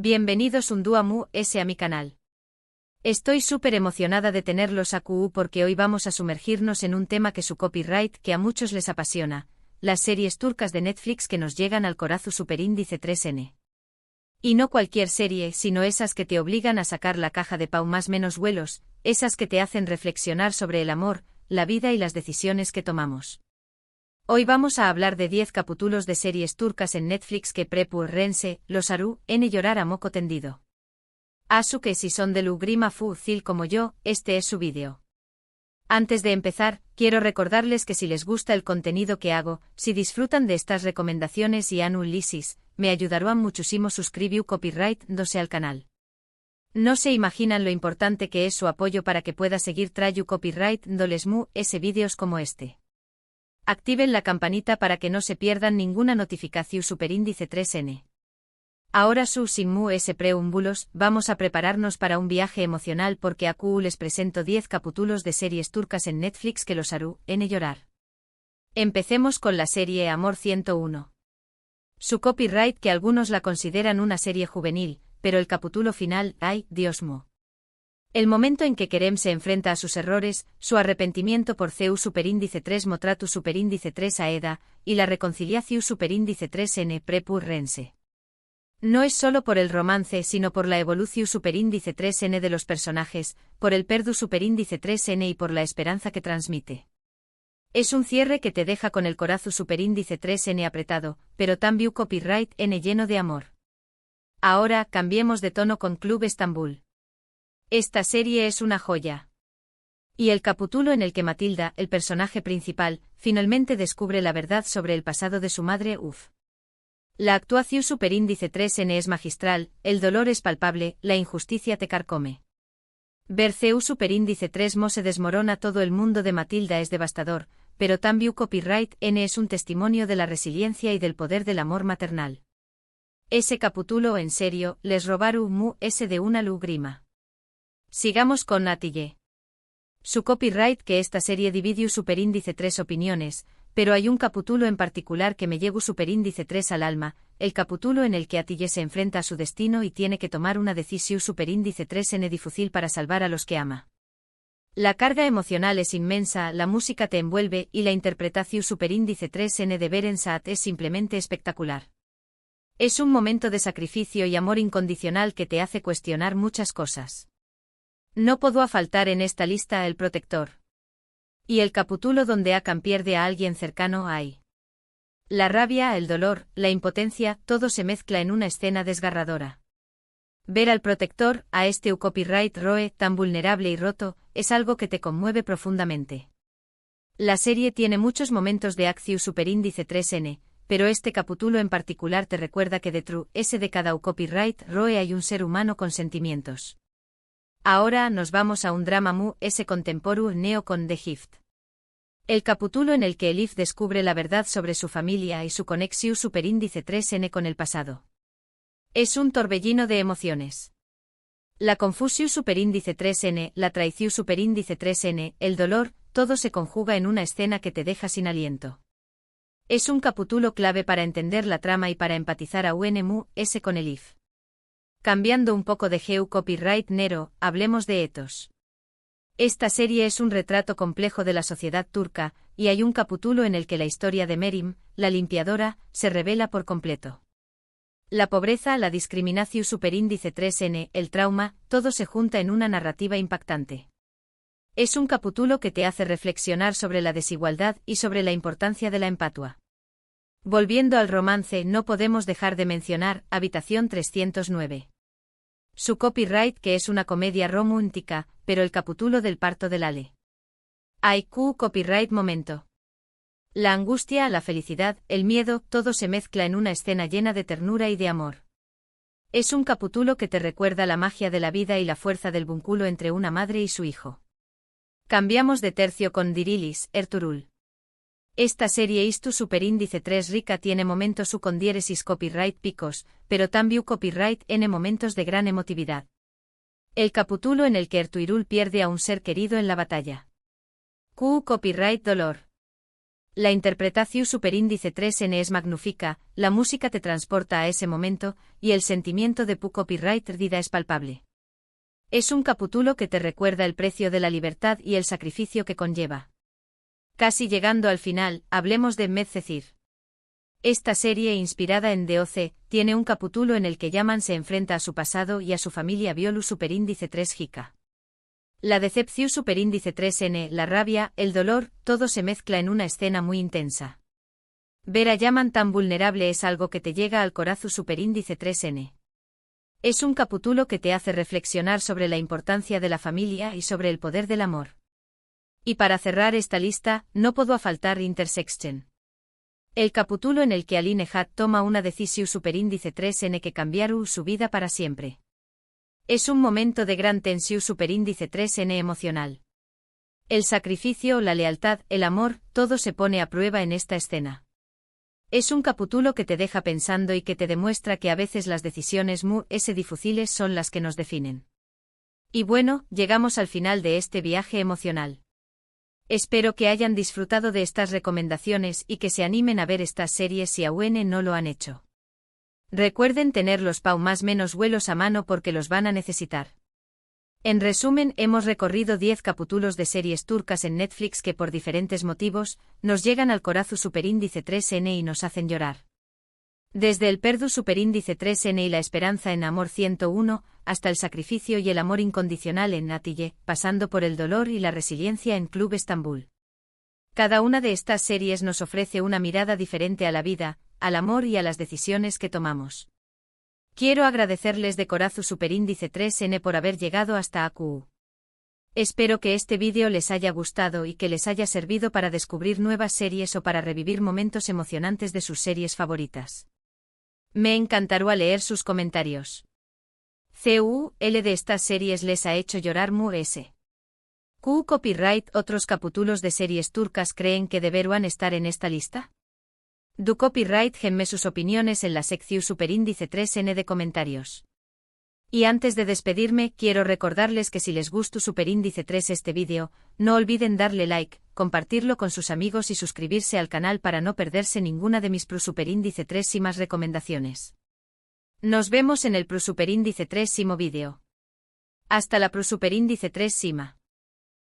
Bienvenidos un día más a mi canal. Estoy súper emocionada de tenerlos aquí porque hoy vamos a sumergirnos en un tema que su copyright que a muchos les apasiona, las series turcas de Netflix que nos llegan al corazón superíndice 3N. Y no cualquier serie, sino esas que te obligan a sacar la caja de pau más menos vuelos, esas que te hacen reflexionar sobre el amor, la vida y las decisiones que tomamos. Hoy vamos a hablar de 10 capítulos de series turcas en Netflix que rense, los harú, llorar a moco tendido. Asu que si son de Lugrima Fúcil como yo, este es su vídeo. Antes de empezar, quiero recordarles que si les gusta el contenido que hago, si disfrutan de estas recomendaciones y anu lisis, me ayudarán muchísimo suscribiu copyright dose al canal. No se imaginan lo importante que es su apoyo para que pueda seguir trayu copyright dolesmu ese vídeos como este. Activen la campanita para que no se pierdan ninguna notificación superíndice 3N. Ahora sin más preámbulos, vamos a prepararnos para un viaje emocional porque aquí les presento 10 capítulos de series turcas en Netflix que los harú llorar. Empecemos con la serie Amor 101. Su copyright que algunos la consideran una serie juvenil, pero el capítulo final, ¡ay, Dios mío! El momento en que Kerem se enfrenta a sus errores, su arrepentimiento por CEU superíndice 3 Motratu superíndice 3 Aeda, y la reconciliación superíndice 3N rense. No es solo por el romance sino por la evolución superíndice 3N de los personajes, por el perdu superíndice 3N y por la esperanza que transmite. Es un cierre que te deja con el corazón superíndice 3N apretado, pero también copyright N lleno de amor. Ahora, cambiemos de tono con Club Estambul. Esta serie es una joya. Y el capítulo en el que Matilda, el personaje principal, finalmente descubre la verdad sobre el pasado de su madre, La actuación superíndice 3N es magistral, el dolor es palpable, la injusticia te carcome. Ver CEU superíndice 3 mo se desmorona todo el mundo de Matilda es devastador, pero también copyright N es un testimonio de la resiliencia y del poder del amor maternal. Ese capítulo en serio, les robaru mu ese de una lugrima. Sigamos con Atille. Su copyright que esta serie dividiu superíndice 3 opiniones, pero hay un capítulo en particular que me llegu superíndice 3 al alma, el capítulo en el que Atille se enfrenta a su destino y tiene que tomar una decisión superíndice 3N difícil para salvar a los que ama. La carga emocional es inmensa, la música te envuelve y la interpretación superíndice 3N de Berensaat es simplemente espectacular. Es un momento de sacrificio y amor incondicional que te hace cuestionar muchas cosas. No puedo faltar en esta lista El Protector. Y el capítulo donde Akan pierde a alguien cercano hay. La rabia, el dolor, la impotencia, todo se mezcla en una escena desgarradora. Ver al Protector, a este copyright Roe, tan vulnerable y roto, es algo que te conmueve profundamente. La serie tiene muchos momentos de acción superíndice 3N, pero este capítulo en particular te recuerda que detrás de cada copyright Roe hay un ser humano con sentimientos. Ahora nos vamos a un drama mu contemporáneo neo con The Gift. El capítulo en el que Elif descubre la verdad sobre su familia y su conexión superíndice 3N con el pasado. Es un torbellino de emociones. La confusión superíndice 3N, la traición superíndice 3N, el dolor, todo se conjuga en una escena que te deja sin aliento. Es un capítulo clave para entender la trama y para empatizar a UNMU con Elif. Cambiando un poco de geu copyright Nero, hablemos de Ethos. Esta serie es un retrato complejo de la sociedad turca, y hay un capítulo en el que la historia de Merim, la limpiadora, se revela por completo. La pobreza, la discriminación superíndice 3N, el trauma, todo se junta en una narrativa impactante. Es un capítulo que te hace reflexionar sobre la desigualdad y sobre la importancia de la empatia. Volviendo al romance, no podemos dejar de mencionar Habitación 309. Su copyright que es una comedia romántica, pero el capítulo del parto de Lale. IQ copyright momento. La angustia, la felicidad, el miedo, todo se mezcla en una escena llena de ternura y de amor. Es un capítulo que te recuerda la magia de la vida y la fuerza del vínculo entre una madre y su hijo. Cambiamos de tercio con Dirilis, Ertuğrul. Esta serie Istu superíndice 3 rica tiene momentos su con diéresis copyright picos, pero también copyright N momentos de gran emotividad. El capítulo en el que Ertuğrul pierde a un ser querido en la batalla. Q copyright dolor. La interpretación superíndice 3N es magnífica, la música te transporta a ese momento, y el sentimiento de pu copyright perdida es palpable. Es un capítulo que te recuerda el precio de la libertad y el sacrificio que conlleva. Casi llegando al final, hablemos de Medcezir. Esta serie, inspirada en DOC, tiene un capítulo en el que Yaman se enfrenta a su pasado y a su familia Violu superíndice 3 Jika. La decepción superíndice 3N, la rabia, el dolor, todo se mezcla en una escena muy intensa. Ver a Yaman tan vulnerable es algo que te llega al corazón superíndice 3N. Es un capítulo que te hace reflexionar sobre la importancia de la familia y sobre el poder del amor. Y para cerrar esta lista, no puedo faltar Intersection. El capítulo en el que Ali Nehat toma una decisión superíndice 3N que cambiará su vida para siempre. Es un momento de gran tensión superíndice 3N emocional. El sacrificio, la lealtad, el amor, todo se pone a prueba en esta escena. Es un capítulo que te deja pensando y que te demuestra que a veces las decisiones difíciles son las que nos definen. Y bueno, llegamos al final de este viaje emocional. Espero que hayan disfrutado de estas recomendaciones y que se animen a ver estas series si aún no lo han hecho. Recuerden tener los más menos vuelos a mano porque los van a necesitar. En resumen, hemos recorrido 10 capítulos de series turcas en Netflix que por diferentes motivos, nos llegan al corazón superíndice 3N y nos hacen llorar. Desde el Perdu superíndice 3N y la esperanza en Amor 101, hasta el sacrificio y el amor incondicional en Atiye, pasando por el dolor y la resiliencia en Club Estambul. Cada una de estas series nos ofrece una mirada diferente a la vida, al amor y a las decisiones que tomamos. Quiero agradecerles de corazón superíndice 3N por haber llegado hasta AQU. Espero que este vídeo les haya gustado y que les haya servido para descubrir nuevas series o para revivir momentos emocionantes de sus series favoritas. Me encantará leer sus comentarios. ¿Cuál de estas series les ha hecho llorar s? ¿Q copyright otros capítulos de series turcas creen que deberían estar en esta lista? Du copyright genme sus opiniones en la sección superíndice 3N de comentarios. Y antes de despedirme, quiero recordarles que si les gustó superíndice 3 este vídeo, no olviden darle like, compartirlo con sus amigos y suscribirse al canal para no perderse ninguna de mis superíndice 3 y más recomendaciones. Nos vemos en el superíndice 3 vídeo. Hasta la superíndice 3 Sima.